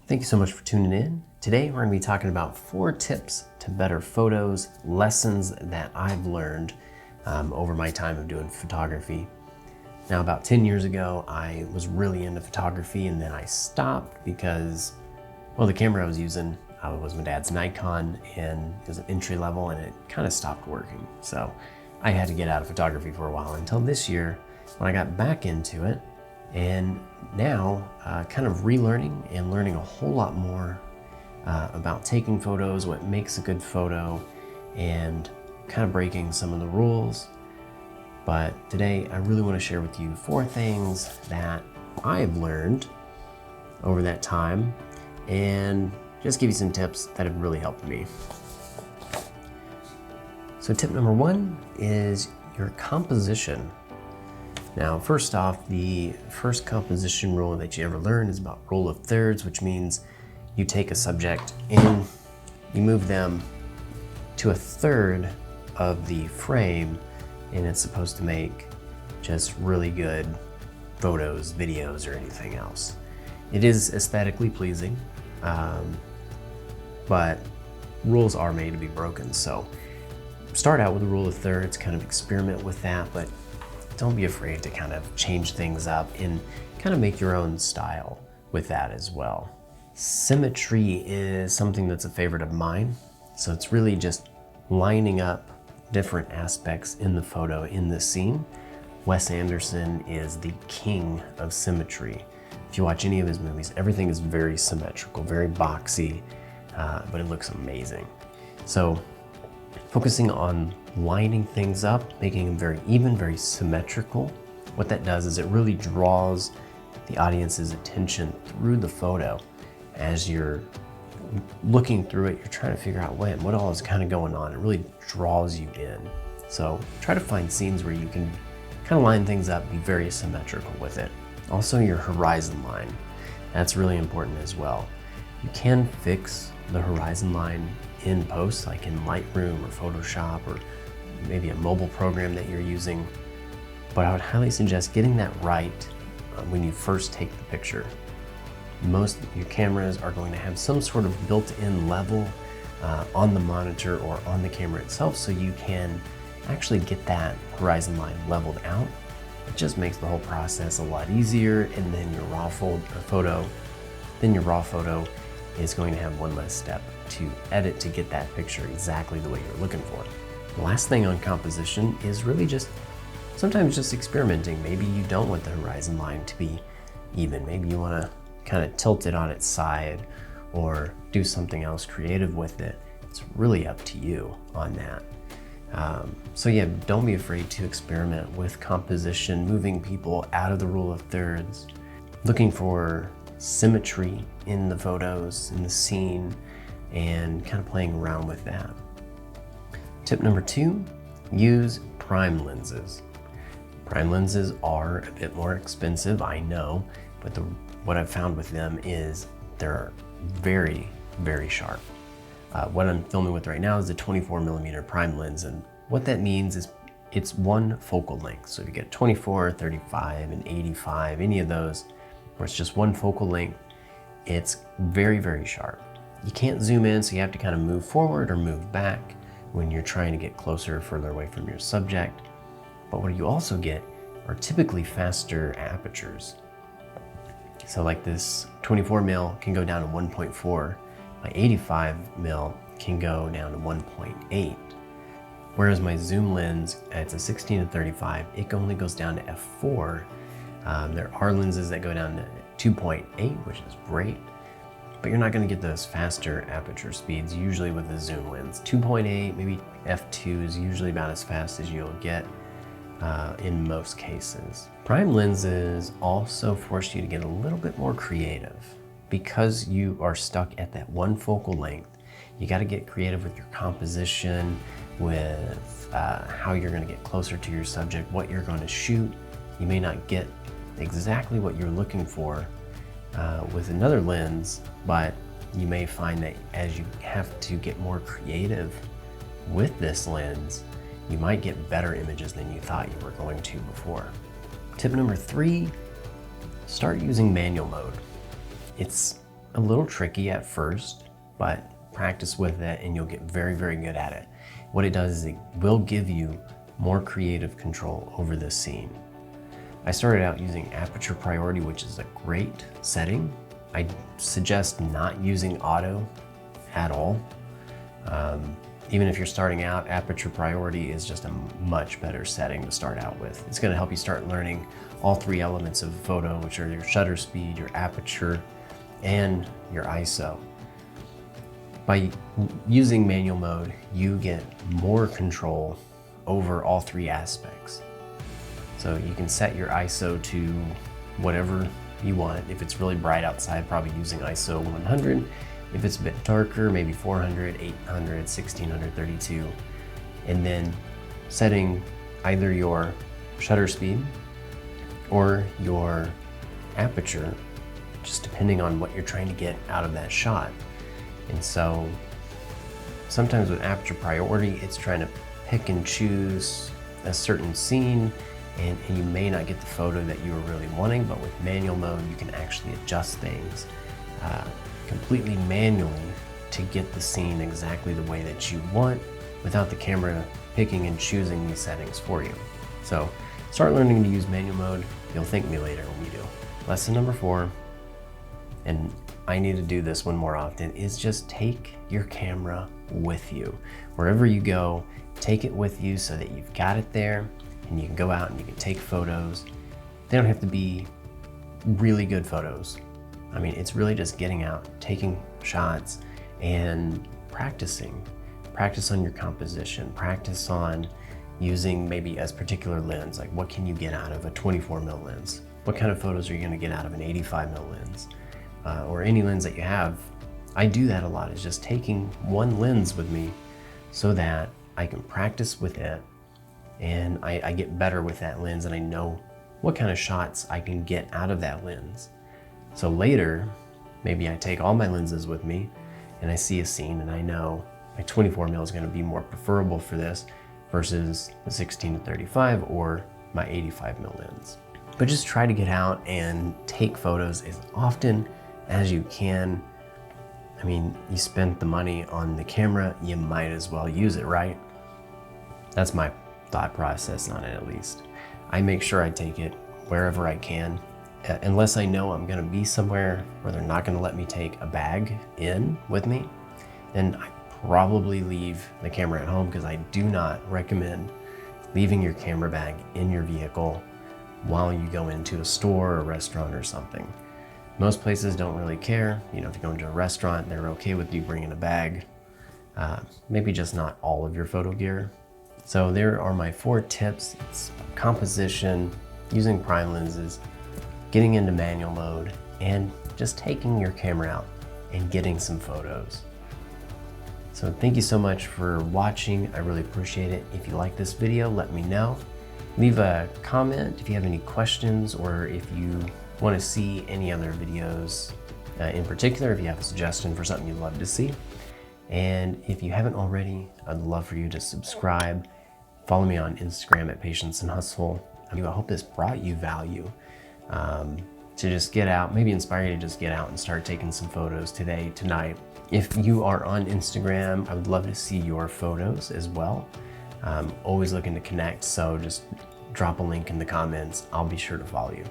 Thank you so much for tuning in. Today we're going to be talking about 4 tips to better photos, lessons that I've learned over my time of doing photography. Now, about 10 years ago, I was really into photography, and then I stopped because, well, the camera I was using was my dad's Nikon, and it was an entry level, and it kind of stopped working. So I had to get out of photography for a while until this year when I got back into it. And now kind of relearning and learning a whole lot more about taking photos, what makes a good photo, and kind of breaking some of the rules. But today I really want to share with you 4 things that I've learned over that time and just give you some tips that have really helped me. So tip number 1 is your composition. Now, first off, the first composition rule that you ever learn is about rule of thirds, which means you take a subject and you move them to a third of the frame, and it's supposed to make just really good photos, videos, or anything else. It is aesthetically pleasing, but rules are made to be broken. So start out with the rule of thirds, kind of experiment with that, but don't be afraid to kind of change things up and kind of make your own style with that as well. Symmetry is something that's a favorite of mine. So it's really just lining up different aspects in the photo, in the scene. Wes Anderson is the king of symmetry. If you watch any of his movies, everything is very symmetrical, very boxy, but it looks amazing. So focusing on lining things up, making them very even, very symmetrical. What that does is it really draws the audience's attention through the photo. As you're looking through it, you're trying to figure out what all is kind of going on. It really draws you in. So try to find scenes where you can kind of line things up, be very symmetrical with it. Also, your horizon line. That's really important as well. You can fix the horizon line in post, like in Lightroom or Photoshop or maybe a mobile program that you're using. But I would highly suggest getting that right when you first take the picture. Most of your cameras are going to have some sort of built-in level on the monitor or on the camera itself, so you can actually get that horizon line leveled out. It just makes the whole process a lot easier, and then your raw photo is going to have one less step to edit to get that picture exactly the way you're looking for. The last thing on composition is really sometimes just experimenting. Maybe you don't want the horizon line to be even. Maybe you want to kind of tilt it on its side or do something else creative with it. It's really up to you on that. So yeah, don't be afraid to experiment with composition, moving people out of the rule of thirds, looking for symmetry in the photos, in the scene, and kind of playing around with that. Tip number 2, use prime lenses. Prime lenses are a bit more expensive, I know, but what I've found with them is they're very, very sharp. What I'm filming with right now is a 24mm prime lens, and what that means is it's one focal length. So if you get 24, 35, and 85, any of those, where it's just one focal length, it's very, very sharp. You can't zoom in, so you have to kind of move forward or move back when you're trying to get closer or further away from your subject. But what you also get are typically faster apertures. So like this 24mm can go down to 1.4, my 85mm can go down to 1.8. Whereas my zoom lens, it's a 16-35, it only goes down to f4. There are lenses that go down to 2.8, which is great, but you're not going to get those faster aperture speeds usually with a zoom lens. 2.8, maybe f2 is usually about as fast as you'll get in most cases. Prime lenses also force you to get a little bit more creative. Because you are stuck at that one focal length, you got to get creative with your composition, with how you're going to get closer to your subject, what you're going to shoot. You may not get exactly what you're looking for with another lens, but you may find that as you have to get more creative with this lens, you might get better images than you thought you were going to before. Tip number 3, start using manual mode. It's a little tricky at first, but practice with it and you'll get very, very good at it. What it does is it will give you more creative control over this scene. I started out using aperture priority, which is a great setting. I suggest not using auto at all. Even if you're starting out, aperture priority is just a much better setting to start out with. It's gonna help you start learning all three elements of a photo, which are your shutter speed, your aperture, and your ISO. By using manual mode, you get more control over all three aspects. So you can set your ISO to whatever you want. If it's really bright outside, probably using ISO 100. If it's a bit darker, maybe 400, 800, 1600, 32. And then setting either your shutter speed or your aperture, just depending on what you're trying to get out of that shot. And so sometimes with aperture priority, it's trying to pick and choose a certain scene, and you may not get the photo that you were really wanting, but with manual mode, you can actually adjust things completely manually to get the scene exactly the way that you want without the camera picking and choosing these settings for you. So start learning to use manual mode. You'll thank me later when you do. Lesson number 4, and I need to do this one more often, is just take your camera with you. Wherever you go, take it with you so that you've got it there and you can go out and you can take photos. They don't have to be really good photos. I mean, it's really just getting out, taking shots and practicing. Practice on your composition, practice on using maybe a particular lens, like what can you get out of a 24mm lens? What kind of photos are you gonna get out of an 85mm lens? Or any lens that you have. I do that a lot, is just taking one lens with me so that I can practice with it and I get better with that lens and I know what kind of shots I can get out of that lens. So later, maybe I take all my lenses with me and I see a scene and I know my 24mm is gonna be more preferable for this versus the 16-35 or my 85mm lens. But just try to get out and take photos as often as you can. I mean, you spent the money on the camera, you might as well use it, right? That's my thought process on it, at least. I make sure I take it wherever I can. Unless I know I'm gonna be somewhere where they're not gonna let me take a bag in with me, then I probably leave the camera at home, because I do not recommend leaving your camera bag in your vehicle while you go into a store or a restaurant or something. Most places don't really care. You know, if you go into a restaurant, they're okay with you bringing a bag. Maybe just not all of your photo gear. So there are my 4 tips. It's composition, using prime lenses, getting into manual mode, and just taking your camera out and getting some photos. So thank you so much for watching. I really appreciate it. If you like this video, let me know. Leave a comment if you have any questions, or if you want to see any other videos in particular, if you have a suggestion for something you'd love to see. And if you haven't already, I'd love for you to subscribe. Follow me on Instagram at Patience and Hustle. I hope this brought you value to just get out, maybe inspire you to just get out and start taking some photos today, tonight. If you are on Instagram, I would love to see your photos as well. Always looking to connect, so just drop a link in the comments. I'll be sure to follow you.